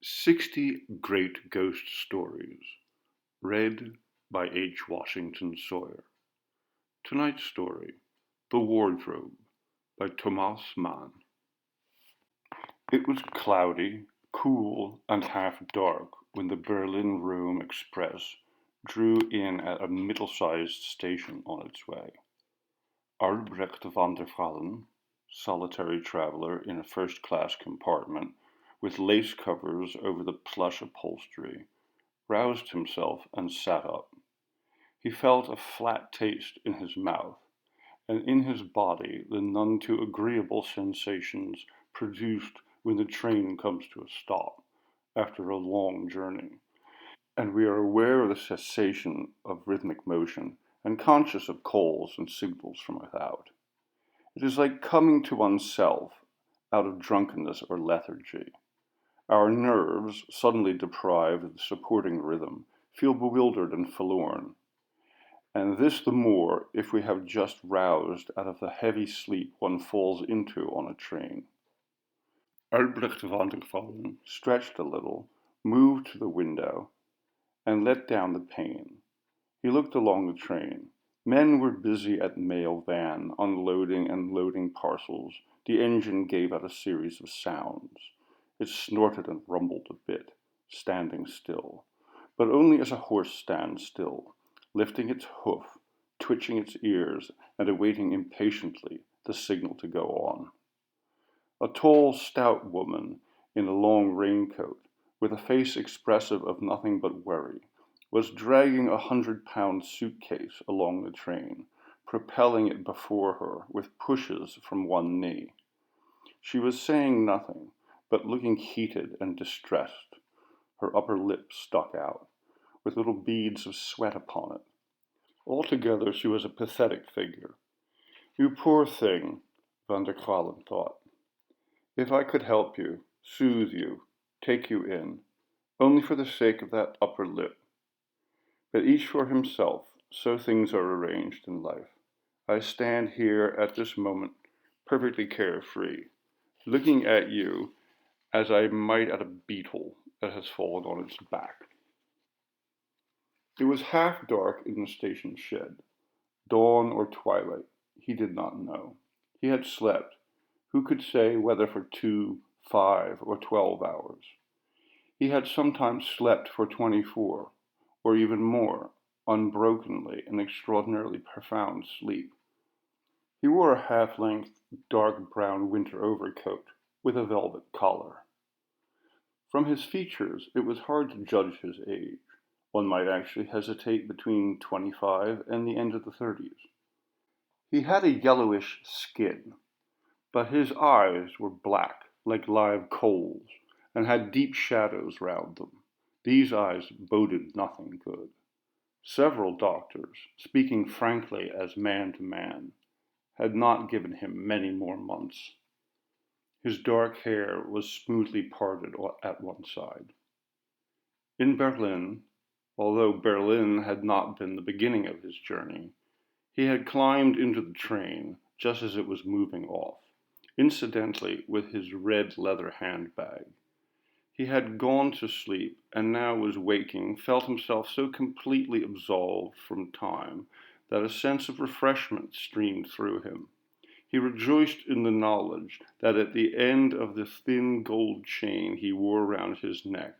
60 Great Ghost Stories, read by H. Washington Sawyer. Tonight's story, The Wardrobe, by Thomas Mann. It was cloudy, cool, and half dark when the Berlin-Rome Express drew in at a middle-sized station on its way. Albrecht van der Vallen, solitary traveller in a first-class compartment, with lace covers over the plush upholstery, roused himself and sat up. He felt a flat taste in his mouth, and in his body the none too agreeable sensations produced when the train comes to a stop after a long journey, and we are aware of the cessation of rhythmic motion and conscious of calls and signals from without. It is like coming to oneself out of drunkenness or lethargy. Our nerves, suddenly deprived of the supporting rhythm, feel bewildered and forlorn, and this the more if we have just roused out of the heavy sleep one falls into on a train. Albrecht van der Vallen stretched a little, moved to the window, and let down the pane. He looked along the train. Men were busy at the mail van, unloading and loading parcels. The engine gave out a series of sounds. It snorted and rumbled a bit, standing still, but only as a horse stands still, lifting its hoof, twitching its ears, and awaiting impatiently the signal to go on. A tall, stout woman in a long raincoat, with a face expressive of nothing but worry, was dragging 100-pound suitcase along the train, propelling it before her with pushes from one knee. She was saying nothing, but looking heated and distressed. Her upper lip stuck out, with little beads of sweat upon it. Altogether she was a pathetic figure. "You poor thing," van der Kwalen thought. "If I could help you, soothe you, take you in, only for the sake of that upper lip. But each for himself, so things are arranged in life. I stand here at this moment, perfectly carefree, looking at you as I might at a beetle that has fallen on its back." It was half dark in the station shed, dawn or twilight, he did not know. He had slept, who could say whether for 2, 5, or 12 hours? He had sometimes slept for 24, or even more, unbrokenly, an extraordinarily profound sleep. He wore a half-length, dark brown winter overcoat with a velvet collar. From his features, it was hard to judge his age. One might actually hesitate between 25 and the end of the 30s. He had a yellowish skin, but his eyes were black, like live coals, and had deep shadows round them. These eyes boded nothing good. Several doctors, speaking frankly as man to man, had not given him many more months. His dark hair was smoothly parted at one side. In Berlin, although Berlin had not been the beginning of his journey, he had climbed into the train just as it was moving off, incidentally with his red leather handbag. He had gone to sleep, and now was waking, felt himself so completely absolved from time that a sense of refreshment streamed through him. He rejoiced in the knowledge that at the end of the thin gold chain he wore round his neck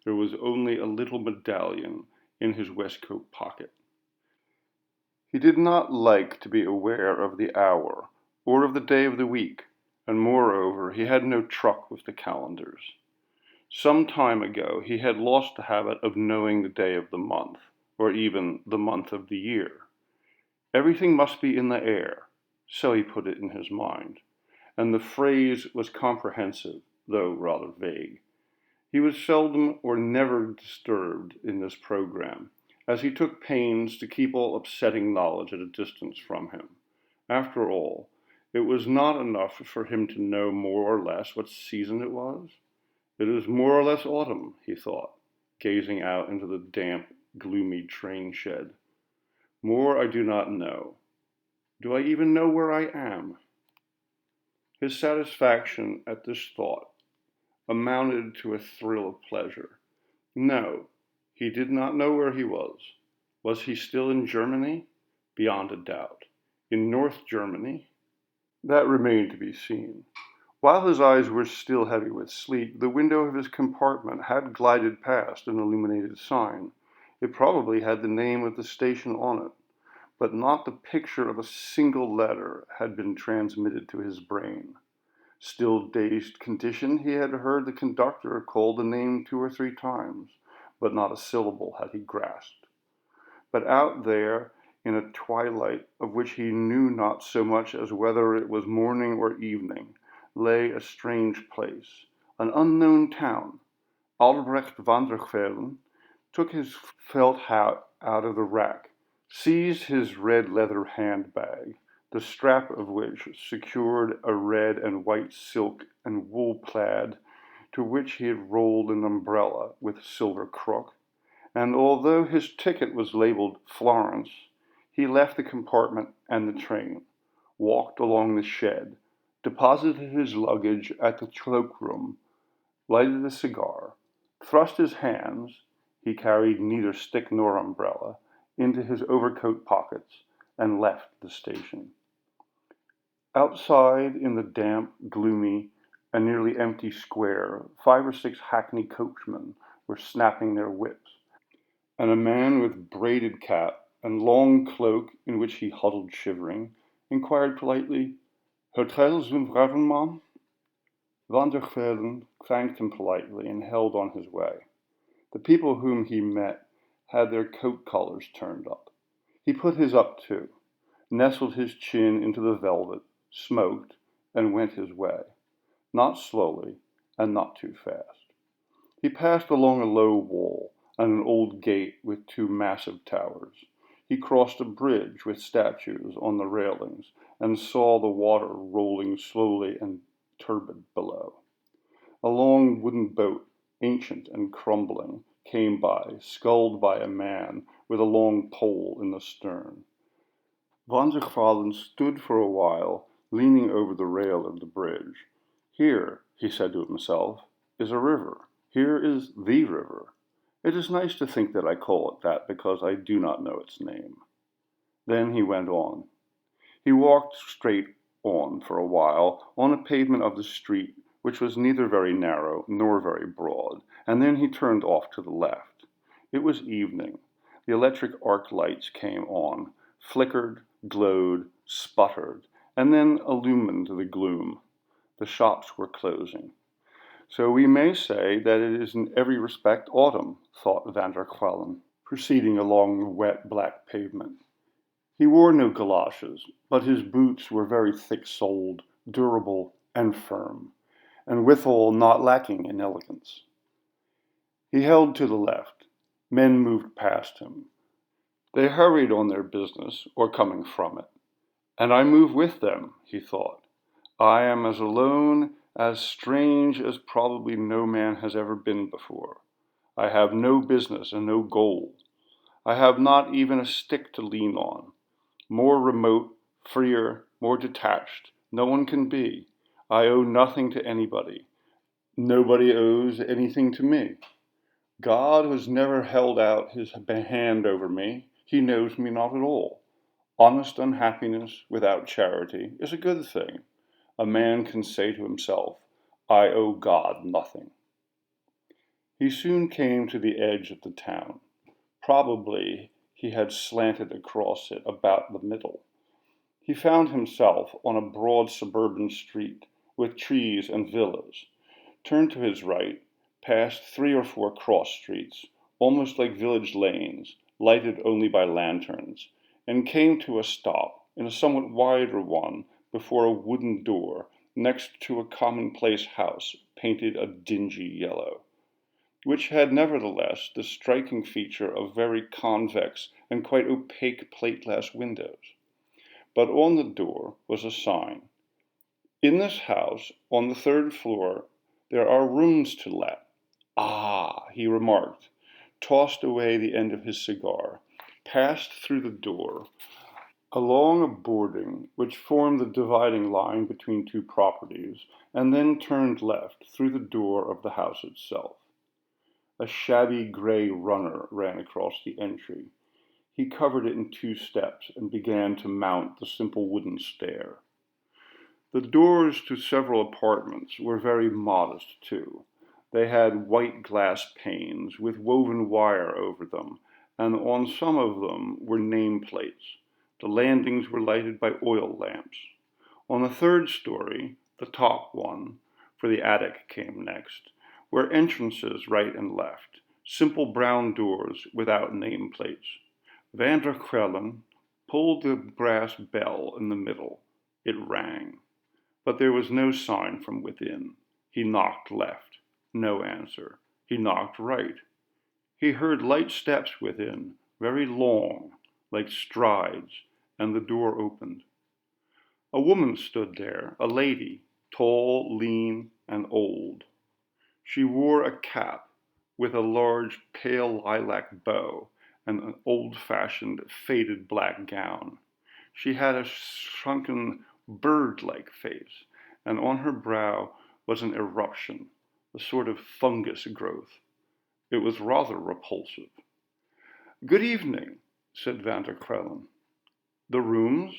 there was only a little medallion in his waistcoat pocket. He did not like to be aware of the hour, or of the day of the week, and moreover he had no truck with the calendars. Some time ago he had lost the habit of knowing the day of the month, or even the month of the year. Everything must be in the air, so he put it in his mind, and the phrase was comprehensive, though rather vague. He was seldom or never disturbed in this program, as he took pains to keep all upsetting knowledge at a distance from him. After all, it was not enough for him to know more or less what season it was. It is more or less autumn, he thought, gazing out into the damp, gloomy train shed. More I do not know. Do I even know where I am? His satisfaction at this thought amounted to a thrill of pleasure. No, he did not know where he was. Was he still in Germany? Beyond a doubt. In North Germany? That remained to be seen. While his eyes were still heavy with sleep, the window of his compartment had glided past an illuminated sign. It probably had the name of the station on it, but not the picture of a single letter had been transmitted to his brain. Still dazed condition, he had heard the conductor call the name 2 or 3 times, but not a syllable had he grasped. But out there, in a twilight of which he knew not so much as whether it was morning or evening, lay a strange place, an unknown town. Albrecht van der Velen took his felt hat out of the rack, seized his red leather handbag, the strap of which secured a red and white silk and wool plaid to which he had rolled an umbrella with a silver crook, and although his ticket was labeled Florence, he left the compartment and the train, walked along the shed, deposited his luggage at the cloakroom, lighted a cigar, thrust his hands, he carried neither stick nor umbrella, into his overcoat pockets, and left the station. Outside, in the damp, gloomy, and nearly empty square, 5 or 6 hackney coachmen were snapping their whips, and a man with braided cap and long cloak in which he huddled shivering, inquired politely, "Hotel zum Gravenman?" Van der Velen thanked him politely and held on his way. The people whom he met had their coat collars turned up. He put his up too, nestled his chin into the velvet, smoked, and went his way, not slowly and not too fast. He passed along a low wall and an old gate with 2 massive towers. He crossed a bridge with statues on the railings and saw the water rolling slowly and turbid below. A long wooden boat, ancient and crumbling, came by, sculled by a man with a long pole in the stern. Van der Valen stood for a while, leaning over the rail of the bridge. "Here," he said to himself, "is a river. Here is the river. It is nice to think that I call it that because I do not know its name." Then he went on. He walked straight on for a while, on a pavement of the street, which was neither very narrow nor very broad, and then he turned off to the left. It was evening. The electric arc lights came on, flickered, glowed, sputtered, and then illumined the gloom. The shops were closing. "So we may say that it is in every respect autumn," thought Van der Valen, proceeding along the wet black pavement. He wore no galoshes, but his boots were very thick-soled, durable, and firm, and withal not lacking in elegance. He held to the left. Men moved past him. They hurried on their business, or coming from it. And I move with them, he thought. I am as alone, as strange as probably no man has ever been before. I have no business and no goal. I have not even a stick to lean on. More remote, freer, more detached, no one can be. I owe nothing to anybody. Nobody owes anything to me. God has never held out his hand over me. He knows me not at all. Honest unhappiness without charity is a good thing. A man can say to himself, I owe God nothing. He soon came to the edge of the town. Probably he had slanted across it about the middle. He found himself on a broad suburban street with trees and villas. Turned to his right, passed 3 or 4 cross streets, almost like village lanes, lighted only by lanterns, and came to a stop in a somewhat wider one before a wooden door next to a commonplace house painted a dingy yellow, which had nevertheless the striking feature of very convex and quite opaque plate-glass windows. But on the door was a sign. In this house, on the 3rd floor, there are rooms to let. Ah, he remarked, tossed away the end of his cigar, passed through the door, Along a boarding which formed the dividing line between two properties, and then turned left through the door of the house itself. A shabby gray runner ran across the entry. He covered it in 2 steps and began to mount the simple wooden stair. The doors to several apartments were very modest, too. They had white glass panes with woven wire over them, and on some of them were nameplates. The landings were lighted by oil lamps. On the 3rd story, the top one, for the attic came next, were entrances right and left, simple brown doors without nameplates. Van der Kuylen pulled the brass bell in the middle. It rang. But there was no sign from within. He knocked left. No answer. He knocked right. He heard light steps within, very long, like strides, and the door opened. A woman stood there, a lady, tall, lean, and old. She wore a cap with a large pale lilac bow and an old-fashioned faded black gown. She had a shrunken bird-like face, and on her brow was an eruption, a sort of fungus growth. It was rather repulsive. "Good evening," said Van der Kuylen. "The rooms?"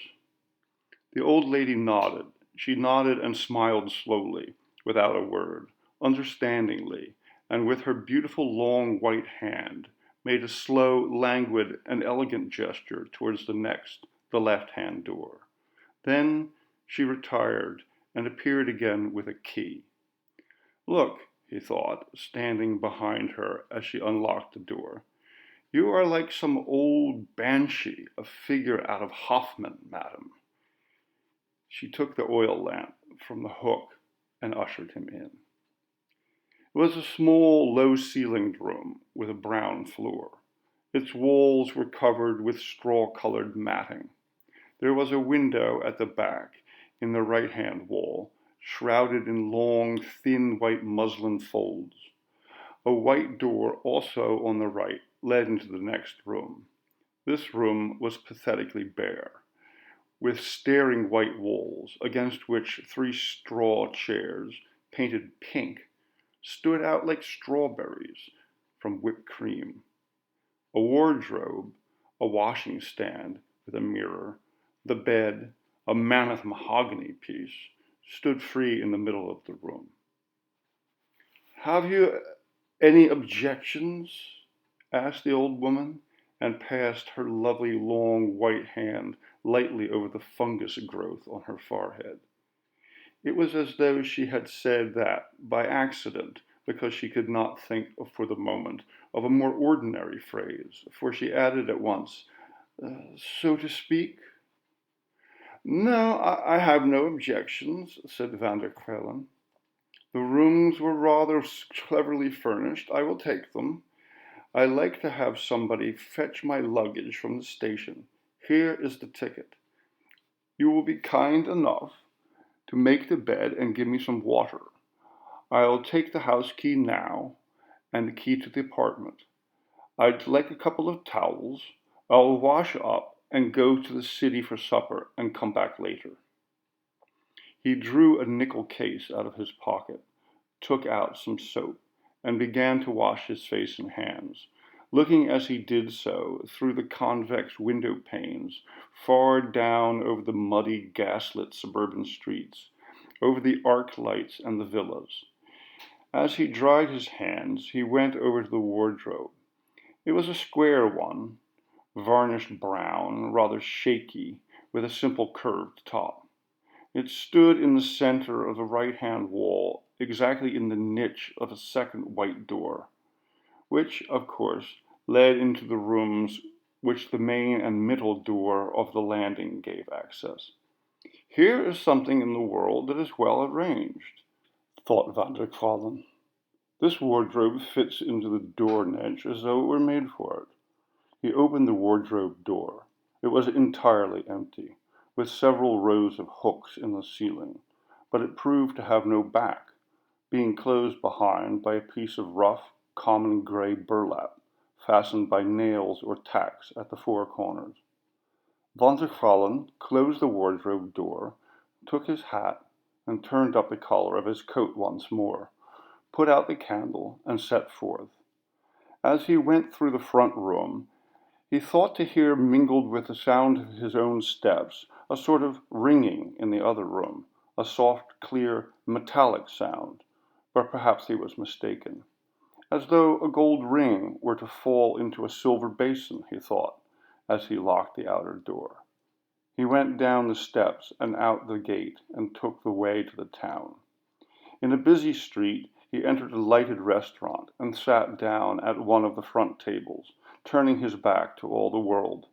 The old lady nodded. She nodded and smiled slowly, without a word, understandingly, and with her beautiful long white hand, made a slow, languid, and elegant gesture towards the left-hand door. Then she retired and appeared again with a key. "Look," he thought, standing behind her as she unlocked the door. "You are like some old banshee, a figure out of Hoffmann, madam." She took the oil lamp from the hook and ushered him in. It was a small, low-ceilinged room with a brown floor. Its walls were covered with straw-colored matting. There was a window at the back, in the right-hand wall, shrouded in long, thin white muslin folds. A white door, also on the right, led into the next room. This room was pathetically bare, with staring white walls, against which 3 straw chairs, painted pink, stood out like strawberries from whipped cream. A wardrobe, a washing stand with a mirror, the bed, a mammoth mahogany piece, stood free in the middle of the room. "Have you any objections?" asked the old woman, and passed her lovely long white hand lightly over the fungus growth on her forehead. It was as though she had said that by accident, because she could not think for the moment of a more ordinary phrase, for she added at once, "So to speak?" "No, I have no objections," said Van der Kuylen. "The rooms were rather cleverly furnished. I will take them. I like to have somebody fetch my luggage from the station. Here is the ticket. You will be kind enough to make the bed and give me some water. I'll take the house key now, and the key to the apartment. I'd like a couple of towels. I'll wash up and go to the city for supper and come back later." He drew a nickel case out of his pocket, took out some soap, and began to wash his face and hands, looking as he did so through the convex window panes, far down over the muddy, gaslit suburban streets, over the arc lights and the villas. As he dried his hands, he went over to the wardrobe. It was a square one, varnished brown, rather shaky, with a simple curved top. It stood in the center of the right-hand wall, exactly in the niche of a second white door, which, of course, led into the rooms which the main and middle door of the landing gave access. "Here is something in the world that is well arranged," thought Van der Kuylen. "This wardrobe fits into the door niche as though it were made for it." He opened the wardrobe door. It was entirely empty, with several rows of hooks in the ceiling, but it proved to have no back, being closed behind by a piece of rough, common gray burlap, fastened by nails or tacks at the 4 corners. Van der Vallen closed the wardrobe door, took his hat, and turned up the collar of his coat once more, put out the candle, and set forth. As he went through the front room, he thought to hear mingled with the sound of his own steps a sort of ringing in the other room, a soft, clear, metallic sound, but perhaps he was mistaken. As though a gold ring were to fall into a silver basin, he thought, as he locked the outer door. He went down the steps and out the gate and took the way to the town. In a busy street, he entered a lighted restaurant and sat down at one of the front tables, turning his back to all the world.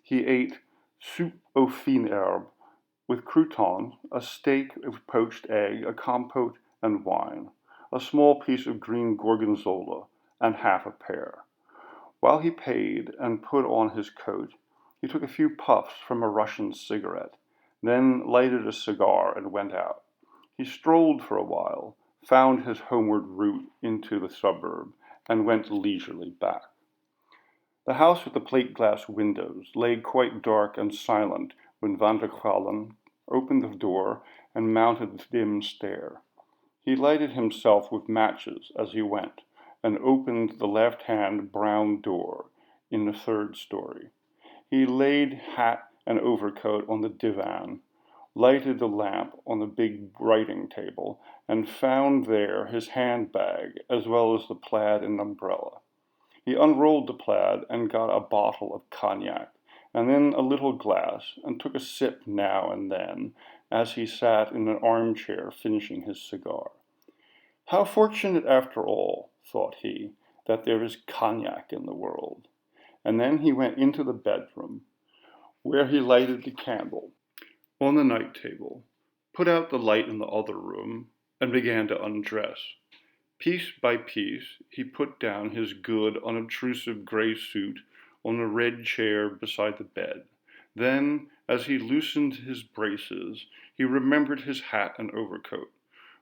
He ate soup aux fines herbes with croutons, a steak with poached egg, a compote, and wine, a small piece of green gorgonzola, and half a pear. While he paid and put on his coat, he took a few puffs from a Russian cigarette, then lighted a cigar and went out. He strolled for a while, found his homeward route into the suburb, and went leisurely back. The house with the plate-glass windows lay quite dark and silent when Van der Vallen opened the door and mounted the dim stair. He lighted himself with matches as he went, and opened the left-hand brown door in the third story. He laid hat and overcoat on the divan, lighted the lamp on the big writing table, and found there his handbag as well as the plaid and umbrella. He unrolled the plaid and got a bottle of cognac, and then a little glass, and took a sip now and then as he sat in an armchair finishing his cigar. How fortunate, after all, thought he, that there is cognac in the world. And then he went into the bedroom, where he lighted the candle on the night table, put out the light in the other room, and began to undress. Piece by piece, he put down his good, unobtrusive gray suit on a red chair beside the bed. Then, as he loosened his braces, he remembered his hat and overcoat,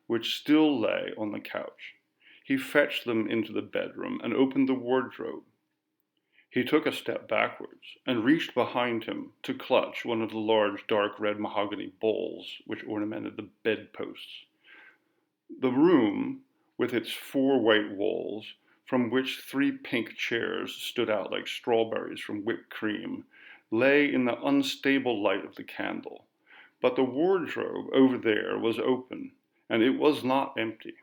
which still lay on the couch. He fetched them into the bedroom and opened the wardrobe. He took a step backwards and reached behind him to clutch one of the large dark red mahogany bowls which ornamented the bedposts. The room, with its 4 white walls, from which 3 pink chairs stood out like strawberries from whipped cream, lay in the unstable light of the candle. But the wardrobe over there was open, and it was not empty.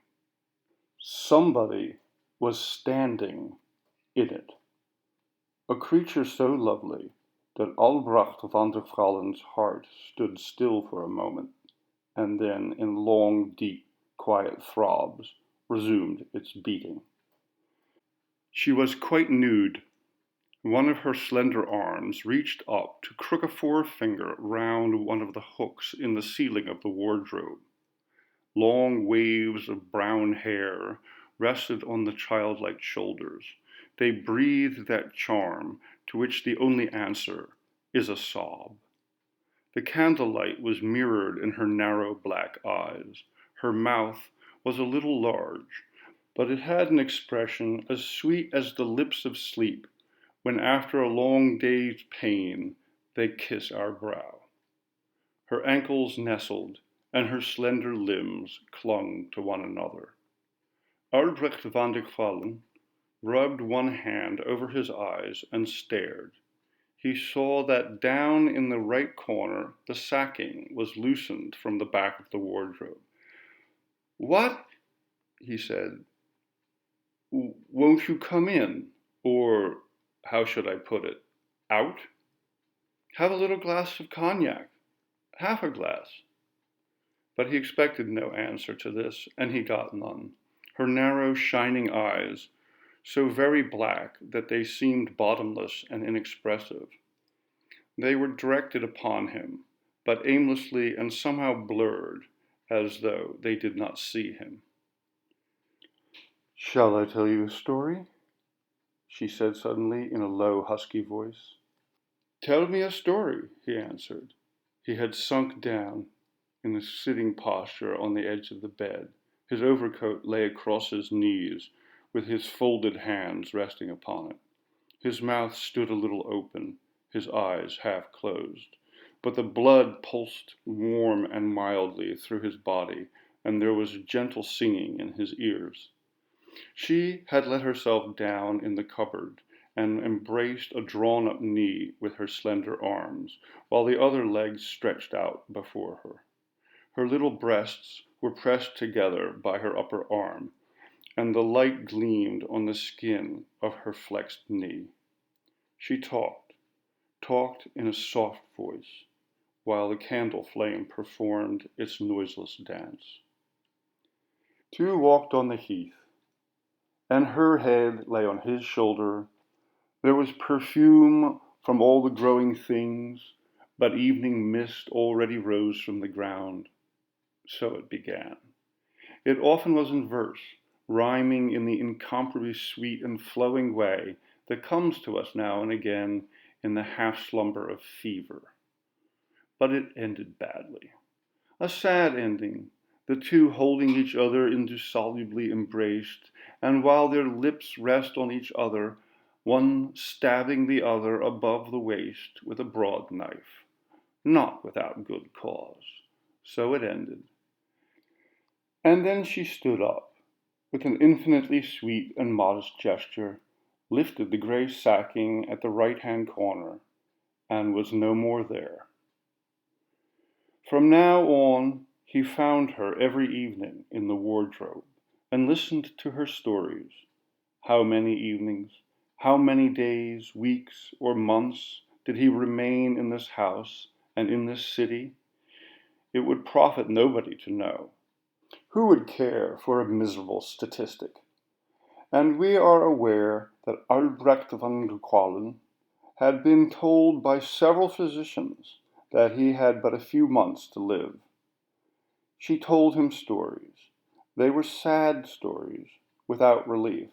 Somebody was standing in it. A creature so lovely that Albrecht van der Vallen's heart stood still for a moment, and then, in long, deep, quiet throbs, resumed its beating. She was quite nude. One of her slender arms reached up to crook a forefinger round one of the hooks in the ceiling of the wardrobe. Long waves of brown hair rested on the childlike shoulders. They breathed that charm to which the only answer is a sob. The candlelight was mirrored in her narrow black eyes. Her mouth was a little large, but it had an expression as sweet as the lips of sleep when after a long day's pain they kiss our brow. Her ankles nestled, and her slender limbs clung to one another. Albrecht van der Vallen rubbed one hand over his eyes and stared. He saw that down in the right corner the sacking was loosened from the back of the wardrobe. "What?" he said. "Won't you come in? Or, how should I put it, out? Have a little glass of cognac. Half a glass." But he expected no answer to this, and he got none. Her narrow, shining eyes, so very black that they seemed bottomless and inexpressive. They were directed upon him, but aimlessly and somehow blurred, as though they did not see him. "Shall I tell you a story?" she said suddenly in a low, husky voice. "Tell me a story," he answered. He had sunk down in a sitting posture on the edge of the bed. His overcoat lay across his knees, with his folded hands resting upon it. His mouth stood a little open, his eyes half closed, but the blood pulsed warm and mildly through his body, and there was gentle singing in his ears. She had let herself down in the cupboard and embraced a drawn-up knee with her slender arms, while the other legs stretched out before her. Her little breasts were pressed together by her upper arm, and the light gleamed on the skin of her flexed knee. She talked in a soft voice, while the candle flame performed its noiseless dance. Two walked on the heath, and her head lay on his shoulder. There was perfume from all the growing things, but evening mist already rose from the ground. So it began. It often was in verse, rhyming in the incomparably sweet and flowing way that comes to us now and again in the half-slumber of fever. But it ended badly. A sad ending, the two holding each other indissolubly embraced, and while their lips rest on each other, one stabbing the other above the waist with a broad knife, not without good cause. So it ended. And then she stood up, with an infinitely sweet and modest gesture, lifted the gray sacking at the right-hand corner, and was no more there. From now on, he found her every evening in the wardrobe, and listened to her stories. How many evenings, how many days, weeks, or months did he remain in this house and in this city? It would profit nobody to know. Who would care for a miserable statistic? And we are aware that Albrecht van der Kwalen had been told by several physicians that he had but a few months to live. She told him stories. They were sad stories, without relief,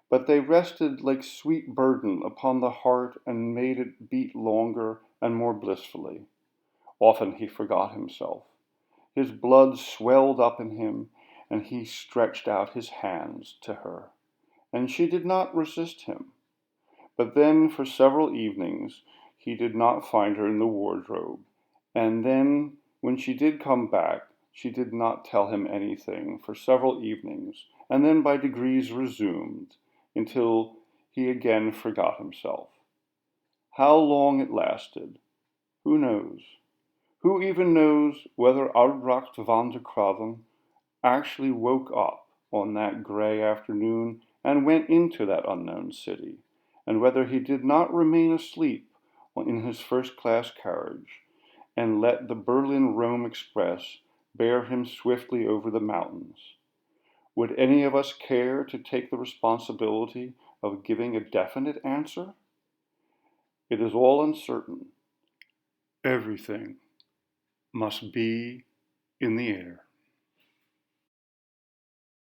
but they rested like sweet burden upon the heart and made it beat longer and more blissfully. Often he forgot himself. His blood swelled up in him, and he stretched out his hands to her, and she did not resist him. But then for several evenings he did not find her in the wardrobe, and then when she did come back, she did not tell him anything for several evenings, and then by degrees resumed, until he again forgot himself. How long it lasted, who knows? Who even knows whether Albrecht van der Kwalen actually woke up on that gray afternoon and went into that unknown city, and whether he did not remain asleep in his first-class carriage and let the Berlin-Rome Express bear him swiftly over the mountains? Would any of us care to take the responsibility of giving a definite answer? It is all uncertain. Everything must be in the air.